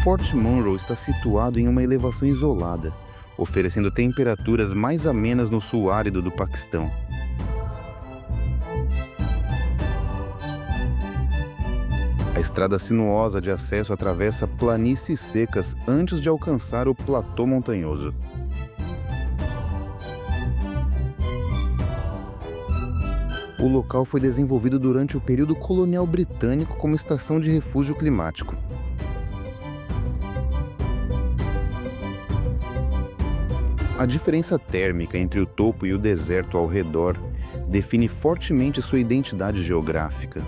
Fort Monroe está situado em uma elevação isolada, oferecendo temperaturas mais amenas no sul árido do Paquistão. A estrada sinuosa de acesso atravessa planícies secas antes de alcançar o platô montanhoso. O local foi desenvolvido durante o período colonial britânico como estação de refúgio climático. A diferença térmica entre o topo e o deserto ao redor define fortemente sua identidade geográfica.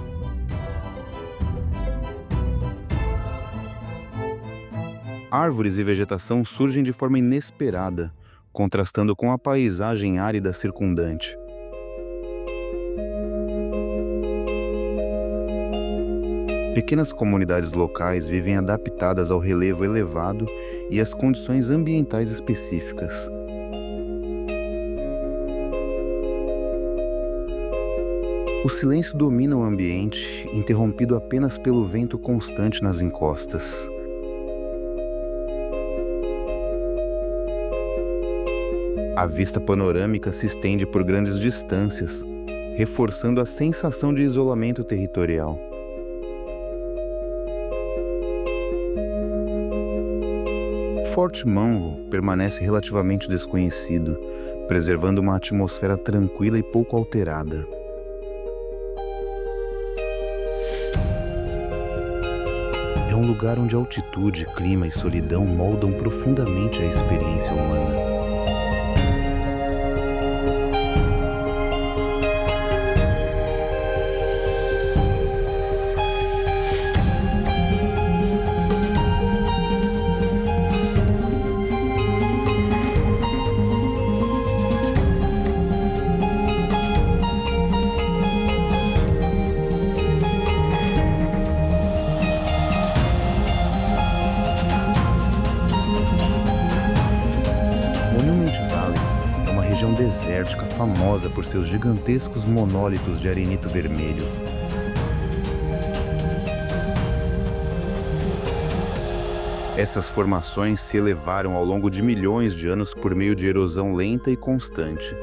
Árvores e vegetação surgem de forma inesperada, contrastando com a paisagem árida circundante. Pequenas comunidades locais vivem adaptadas ao relevo elevado e às condições ambientais específicas. O silêncio domina o ambiente, interrompido apenas pelo vento constante nas encostas. A vista panorâmica se estende por grandes distâncias, reforçando a sensação de isolamento territorial. Fort Monroe permanece relativamente desconhecido, preservando uma atmosfera tranquila e pouco alterada. É um lugar onde altitude, clima e solidão moldam profundamente a experiência humana. Desértica famosa por seus gigantescos monólitos de arenito vermelho. Essas formações se elevaram ao longo de milhões de anos por meio de erosão lenta e constante.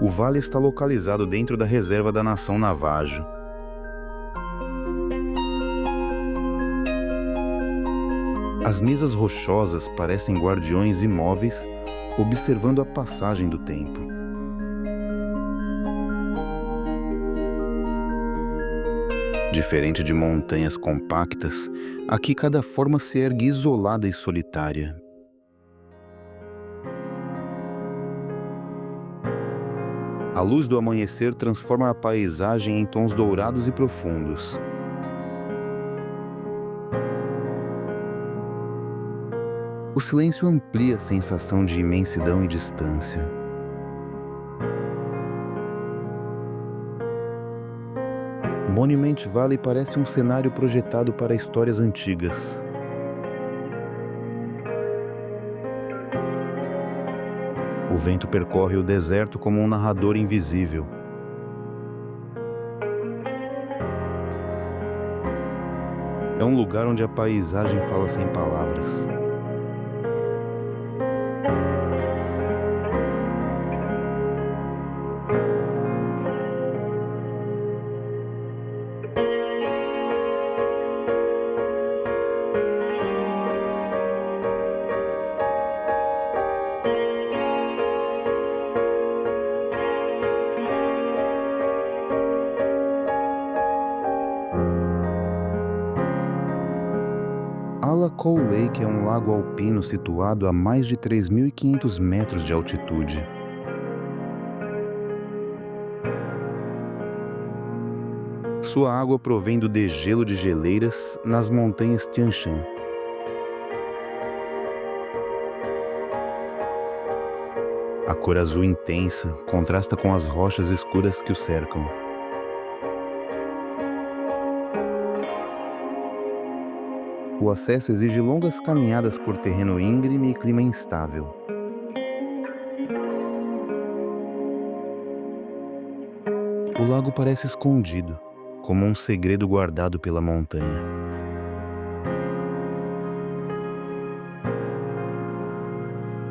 O vale está localizado dentro da reserva da nação Navajo. As mesas rochosas parecem guardiões imóveis, observando a passagem do tempo. Diferente de montanhas compactas, aqui cada forma se ergue isolada e solitária. A luz do amanhecer transforma a paisagem em tons dourados e profundos. O silêncio amplia a sensação de imensidão e distância. Monument Valley parece um cenário projetado para histórias antigas. O vento percorre o deserto como um narrador invisível. É um lugar onde a paisagem fala sem palavras. Allacoe Lake é um lago alpino situado a mais de 3.500 metros de altitude. Sua água provém do degelo de geleiras nas montanhas Tian Shan. A cor azul intensa contrasta com as rochas escuras que o cercam. O acesso exige longas caminhadas por terreno íngreme e clima instável. O lago parece escondido, como um segredo guardado pela montanha.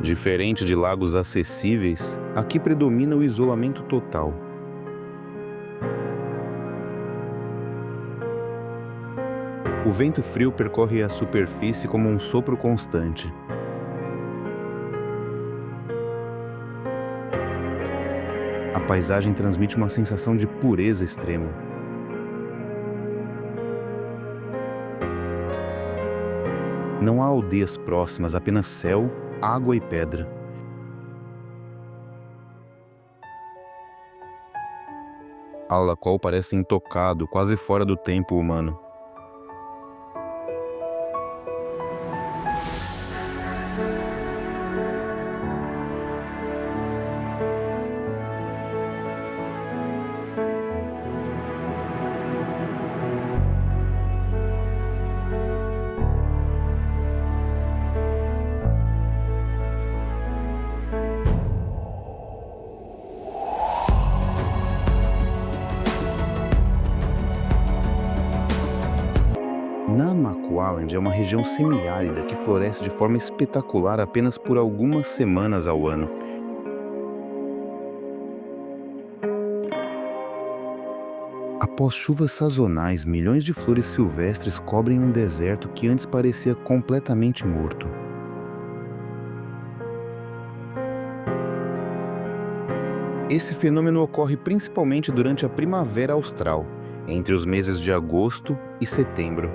Diferente de lagos acessíveis, aqui predomina o isolamento total. O vento frio percorre a superfície como um sopro constante. A paisagem transmite uma sensação de pureza extrema. Não há aldeias próximas, apenas céu, água e pedra. Alacol parece intocado, quase fora do tempo humano. Namaqualand é uma região semiárida que floresce de forma espetacular apenas por algumas semanas ao ano. Após chuvas sazonais, milhões de flores silvestres cobrem um deserto que antes parecia completamente morto. Esse fenômeno ocorre principalmente durante a primavera austral, entre os meses de agosto e setembro.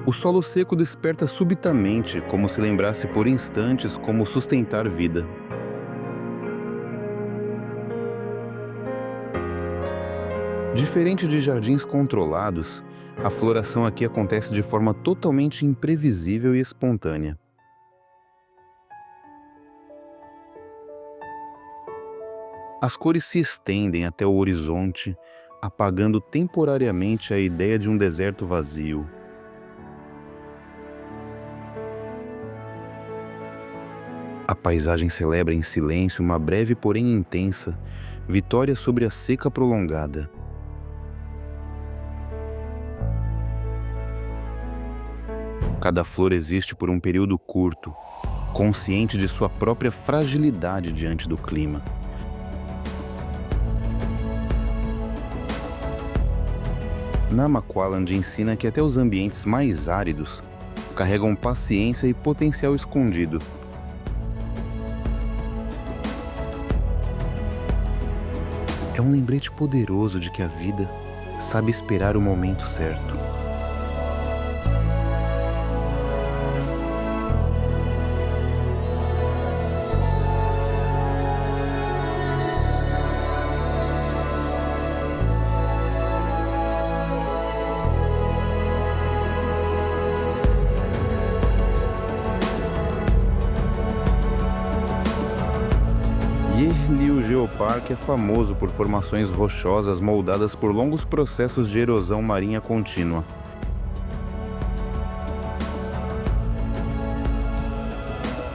O solo seco desperta subitamente, como se lembrasse por instantes como sustentar vida. Diferente de jardins controlados, a floração aqui acontece de forma totalmente imprevisível e espontânea. As cores se estendem até o horizonte, apagando temporariamente a ideia de um deserto vazio. A paisagem celebra em silêncio uma breve, porém intensa, vitória sobre a seca prolongada. Cada flor existe por um período curto, consciente de sua própria fragilidade diante do clima. Namaqualand ensina que até os ambientes mais áridos carregam paciência e potencial escondido. É um lembrete poderoso de que a vida sabe esperar o momento certo. Yirlil Geopark é famoso por formações rochosas moldadas por longos processos de erosão marinha contínua.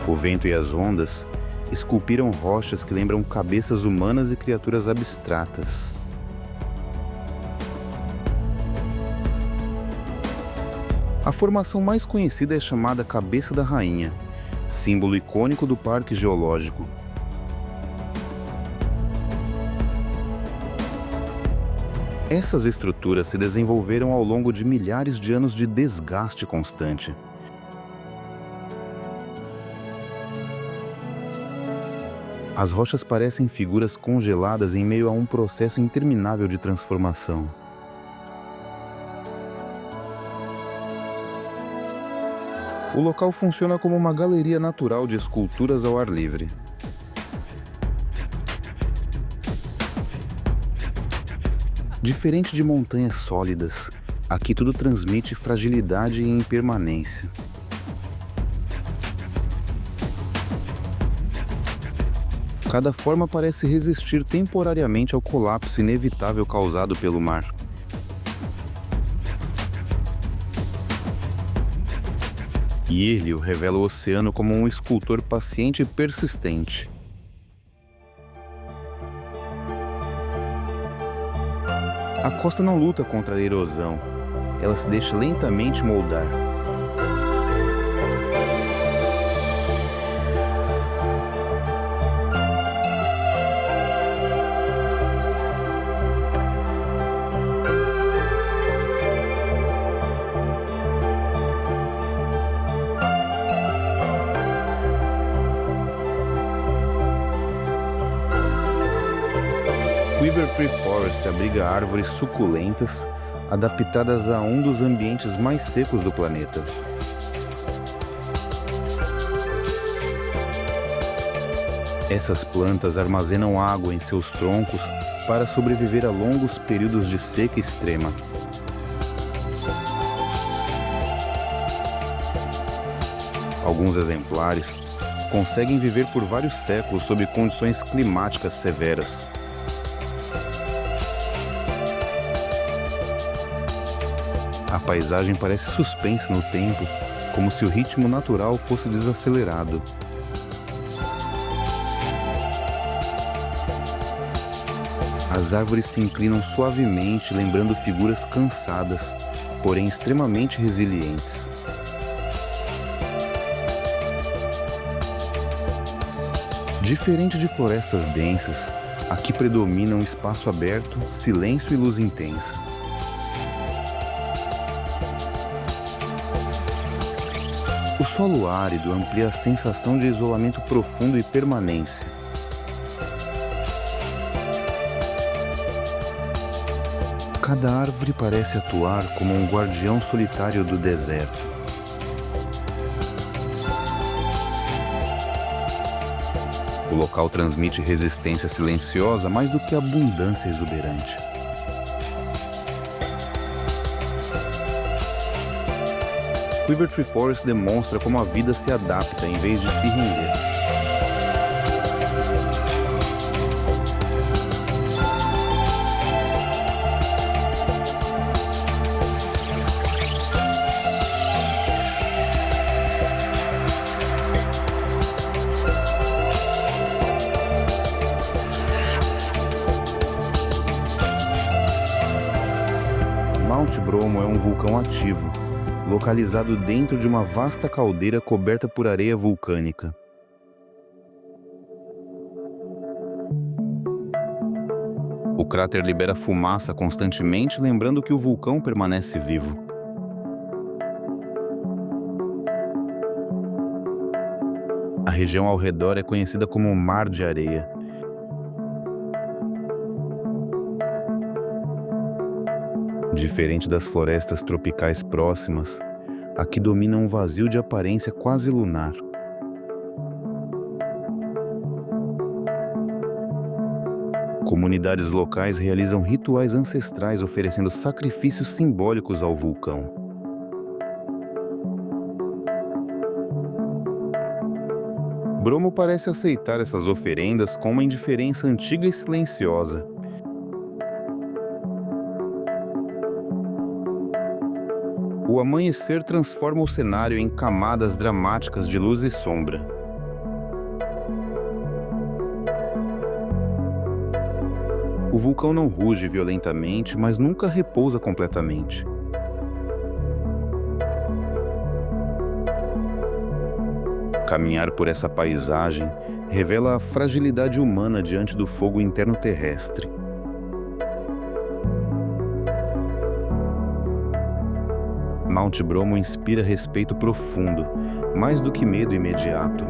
O vento e as ondas esculpiram rochas que lembram cabeças humanas e criaturas abstratas. A formação mais conhecida é chamada Cabeça da Rainha, símbolo icônico do Parque Geológico. Essas estruturas se desenvolveram ao longo de milhares de anos de desgaste constante. As rochas parecem figuras congeladas em meio a um processo interminável de transformação. O local funciona como uma galeria natural de esculturas ao ar livre. Diferente de montanhas sólidas, aqui tudo transmite fragilidade e impermanência. Cada forma parece resistir temporariamente ao colapso inevitável causado pelo mar. Yirlil revela o oceano como um escultor paciente e persistente. A costa não luta contra a erosão, ela se deixa lentamente moldar. Weaver Tree Forest abriga árvores suculentas adaptadas a um dos ambientes mais secos do planeta. Essas plantas armazenam água em seus troncos para sobreviver a longos períodos de seca extrema. Alguns exemplares conseguem viver por vários séculos sob condições climáticas severas. A paisagem parece suspensa no tempo, como se o ritmo natural fosse desacelerado. As árvores se inclinam suavemente, lembrando figuras cansadas, porém extremamente resilientes. Diferente de florestas densas, aqui predominam espaço aberto, silêncio e luz intensa. O solo árido amplia a sensação de isolamento profundo e permanência. Cada árvore parece atuar como um guardião solitário do deserto. O local transmite resistência silenciosa mais do que abundância exuberante. Weaver Tree Forest demonstra como a vida se adapta em vez de se render. Mount Bromo é um vulcão ativo, localizado dentro de uma vasta caldeira coberta por areia vulcânica. O cráter libera fumaça constantemente, lembrando que o vulcão permanece vivo. A região ao redor é conhecida como Mar de Areia. Diferente das florestas tropicais próximas, aqui domina um vazio de aparência quase lunar. Comunidades locais realizam rituais ancestrais oferecendo sacrifícios simbólicos ao vulcão. Bromo parece aceitar essas oferendas com uma indiferença antiga e silenciosa. O amanhecer transforma o cenário em camadas dramáticas de luz e sombra. O vulcão não ruge violentamente, mas nunca repousa completamente. Caminhar por essa paisagem revela a fragilidade humana diante do fogo interno terrestre. Mount Bromo inspira respeito profundo, mais do que medo imediato.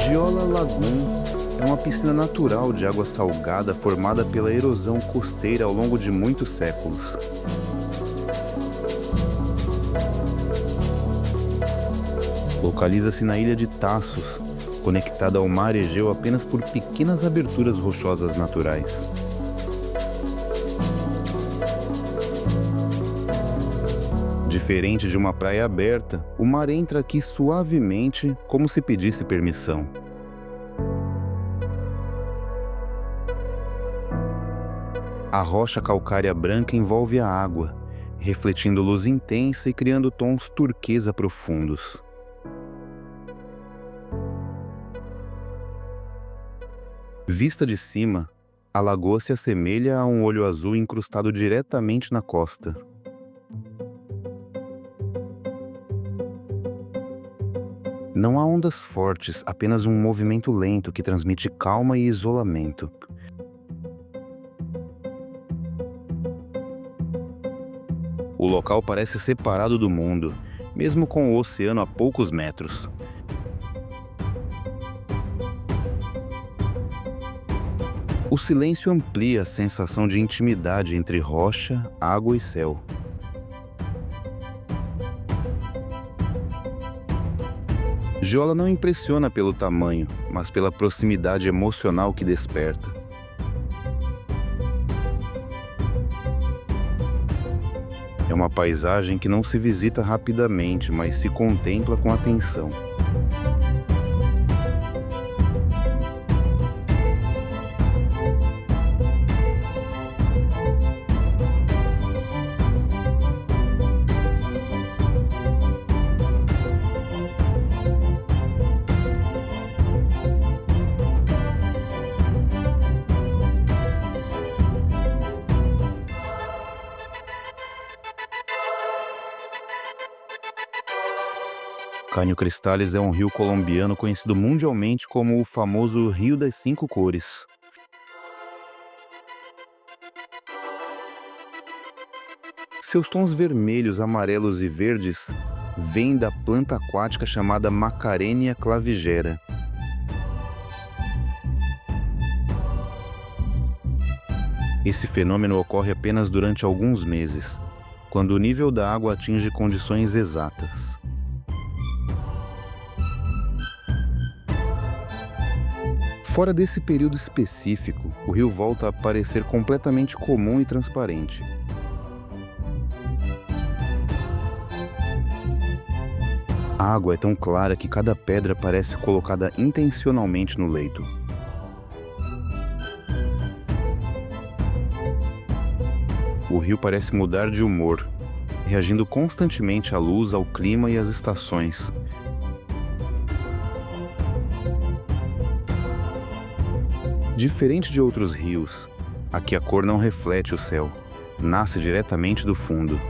Giola Lagoon é uma piscina natural de água salgada formada pela erosão costeira ao longo de muitos séculos. Localiza-se na ilha de Taços, conectada ao mar Egeu apenas por pequenas aberturas rochosas naturais. Diferente de uma praia aberta, o mar entra aqui suavemente, como se pedisse permissão. A rocha calcária branca envolve a água, refletindo luz intensa e criando tons turquesa profundos. Vista de cima, a lagoa se assemelha a um olho azul incrustado diretamente na costa. Não há ondas fortes, apenas um movimento lento que transmite calma e isolamento. O local parece separado do mundo, mesmo com o oceano a poucos metros. O silêncio amplia a sensação de intimidade entre rocha, água e céu. Giola não impressiona pelo tamanho, mas pela proximidade emocional que desperta. É uma paisagem que não se visita rapidamente, mas se contempla com atenção. Caño Cristales é um rio colombiano conhecido mundialmente como o famoso Rio das Cinco Cores. Seus tons vermelhos, amarelos e verdes vêm da planta aquática chamada Macarenia clavigera. Esse fenômeno ocorre apenas durante alguns meses, quando o nível da água atinge condições exatas. Fora desse período específico, o rio volta a parecer completamente comum e transparente. A água é tão clara que cada pedra parece colocada intencionalmente no leito. O rio parece mudar de humor, reagindo constantemente à luz, ao clima e às estações. Diferente de outros rios, aqui a cor não reflete o céu, nasce diretamente do fundo.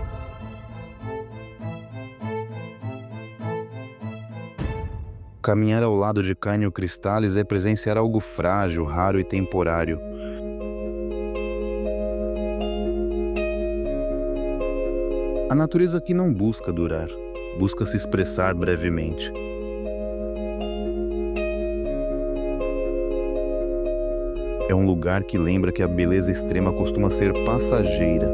Caminhar ao lado de Caño Cristales é presenciar algo frágil, raro e temporário. A natureza aqui não busca durar, busca se expressar brevemente. É um lugar que lembra que a beleza extrema costuma ser passageira.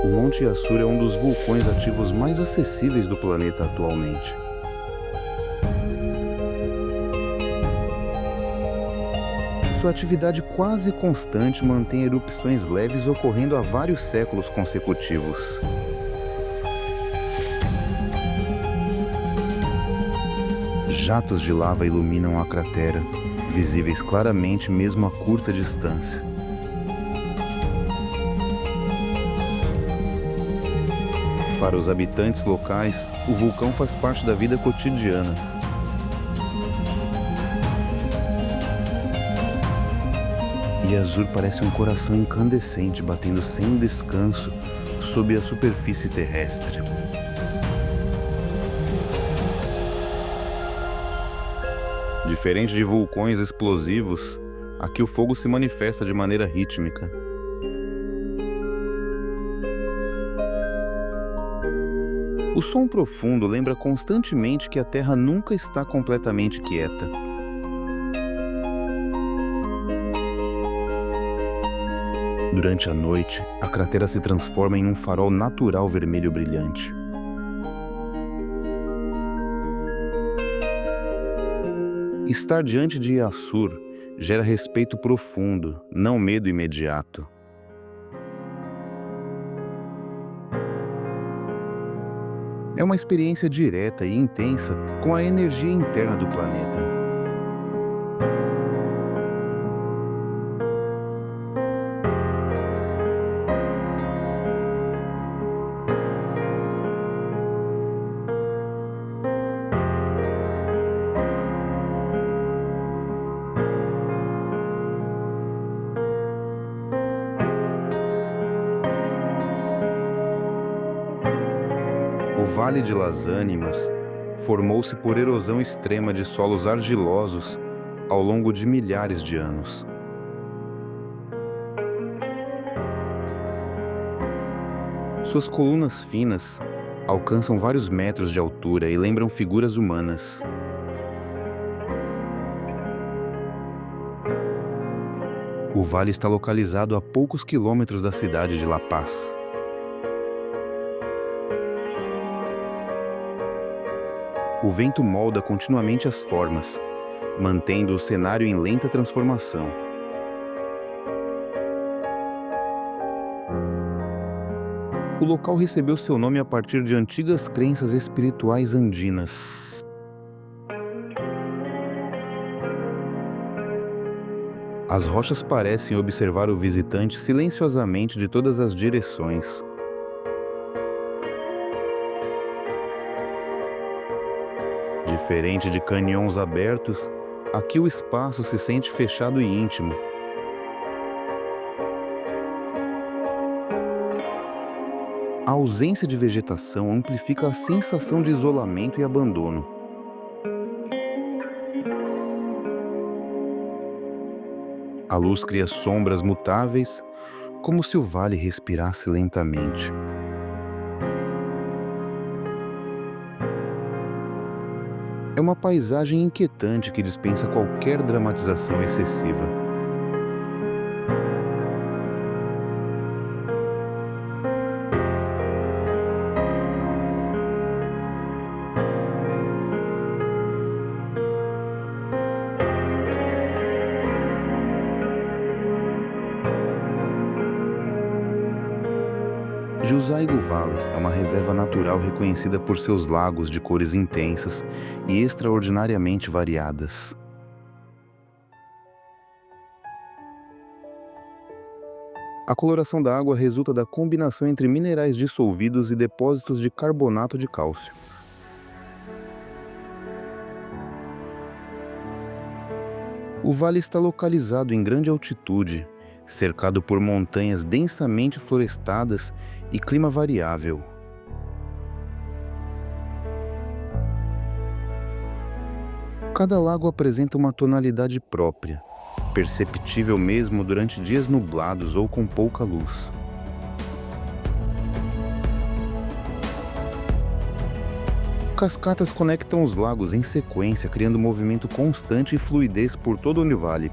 O Monte Yasur é um dos vulcões ativos mais acessíveis do planeta atualmente. Sua atividade quase constante mantém erupções leves ocorrendo há vários séculos consecutivos. Jatos de lava iluminam a cratera, visíveis claramente mesmo a curta distância. Para os habitantes locais, o vulcão faz parte da vida cotidiana. Yasur parece um coração incandescente batendo sem descanso sob a superfície terrestre. Diferente de vulcões explosivos, aqui o fogo se manifesta de maneira rítmica. O som profundo lembra constantemente que a Terra nunca está completamente quieta. Durante a noite, a cratera se transforma em um farol natural vermelho brilhante. Estar diante de Yassur gera respeito profundo, não medo imediato. É uma experiência direta e intensa com a energia interna do planeta. O Vale de Las Ânimas formou-se por erosão extrema de solos argilosos ao longo de milhares de anos. Suas colunas finas alcançam vários metros de altura e lembram figuras humanas. O vale está localizado a poucos quilômetros da cidade de La Paz. O vento molda continuamente as formas, mantendo o cenário em lenta transformação. O local recebeu seu nome a partir de antigas crenças espirituais andinas. As rochas parecem observar o visitante silenciosamente de todas as direções. Diferente de canyons abertos, aqui o espaço se sente fechado e íntimo. A ausência de vegetação amplifica a sensação de isolamento e abandono. A luz cria sombras mutáveis, como se o vale respirasse lentamente. É uma paisagem inquietante que dispensa qualquer dramatização excessiva. Josaigo Valley é uma reserva natural reconhecida por seus lagos de cores intensas e extraordinariamente variadas. A coloração da água resulta da combinação entre minerais dissolvidos e depósitos de carbonato de cálcio. O vale está localizado em grande altitude, cercado por montanhas densamente florestadas e clima variável. Cada lago apresenta uma tonalidade própria, perceptível mesmo durante dias nublados ou com pouca luz. Cascatas conectam os lagos em sequência, criando movimento constante e fluidez por todo o vale.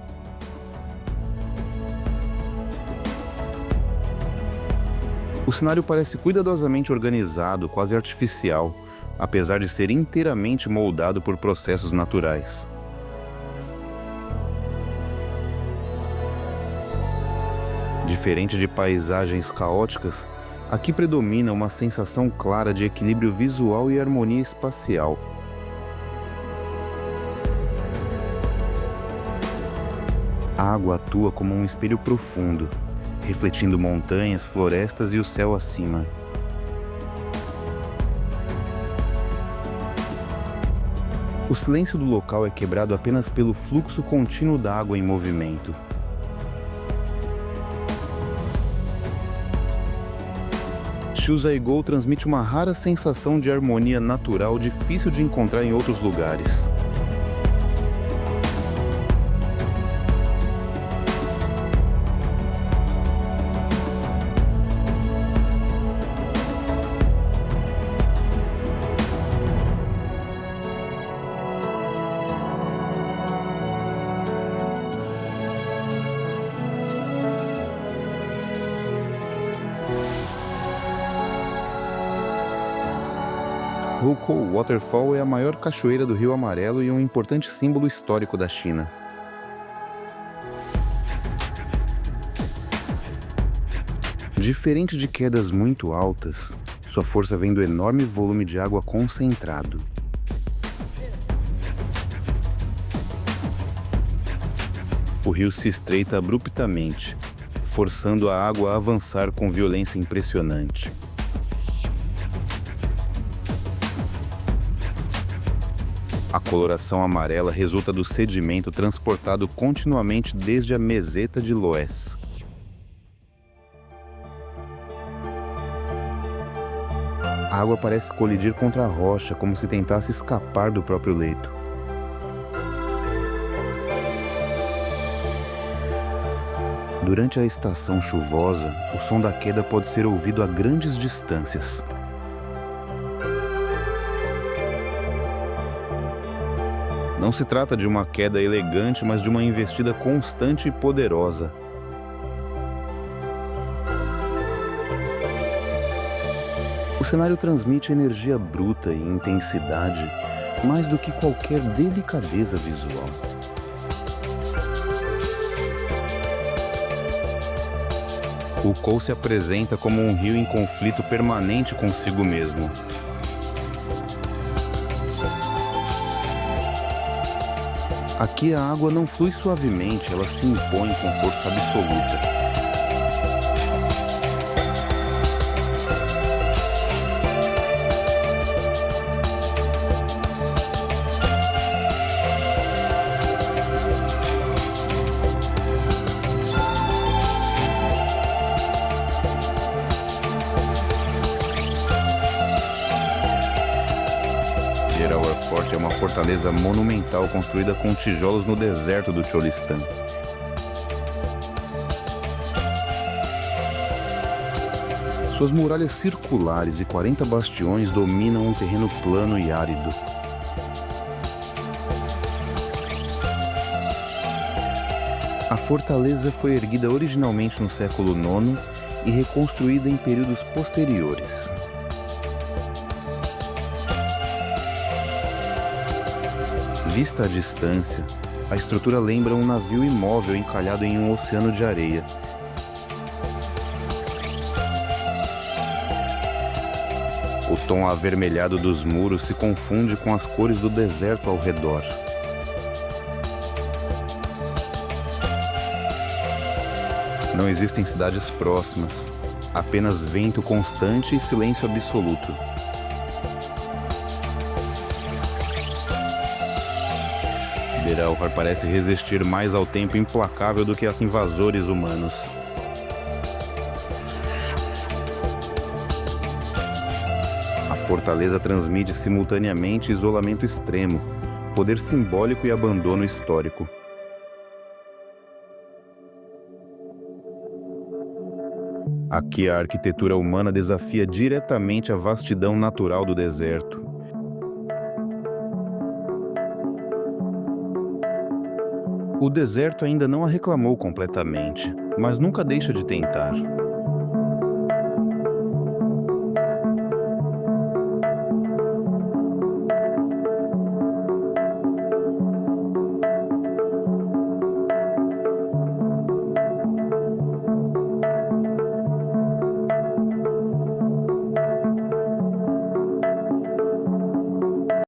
O cenário parece cuidadosamente organizado, quase artificial, apesar de ser inteiramente moldado por processos naturais. Diferente de paisagens caóticas, aqui predomina uma sensação clara de equilíbrio visual e harmonia espacial. A água atua como um espelho profundo, refletindo montanhas, florestas e o céu acima. O silêncio do local é quebrado apenas pelo fluxo contínuo da água em movimento. Chuzaigou transmite uma rara sensação de harmonia natural difícil de encontrar em outros lugares. Hukou Waterfall é a maior cachoeira do Rio Amarelo e um importante símbolo histórico da China. Diferente de quedas muito altas, sua força vem do enorme volume de água concentrado. O rio se estreita abruptamente, forçando a água a avançar com violência impressionante. A coloração amarela resulta do sedimento transportado continuamente desde a meseta de Loess. A água parece colidir contra a rocha, como se tentasse escapar do próprio leito. Durante a estação chuvosa, o som da queda pode ser ouvido a grandes distâncias. Não se trata de uma queda elegante, mas de uma investida constante e poderosa. O cenário transmite energia bruta e intensidade, mais do que qualquer delicadeza visual. O Hukou se apresenta como um rio em conflito permanente consigo mesmo. Aqui a água não flui suavemente, ela se impõe com força absoluta. Fort é uma fortaleza monumental construída com tijolos no deserto do Cholistan. Suas muralhas circulares e 40 bastiões dominam um terreno plano e árido. A fortaleza foi erguida originalmente no século IX e reconstruída em períodos posteriores. Vista à distância, a estrutura lembra um navio imóvel encalhado em um oceano de areia. O tom avermelhado dos muros se confunde com as cores do deserto ao redor. Não existem cidades próximas, apenas vento constante e silêncio absoluto. Beralhar parece resistir mais ao tempo implacável do que os invasores humanos. A fortaleza transmite simultaneamente isolamento extremo, poder simbólico e abandono histórico. Aqui a arquitetura humana desafia diretamente a vastidão natural do deserto. O deserto ainda não a reclamou completamente, mas nunca deixa de tentar.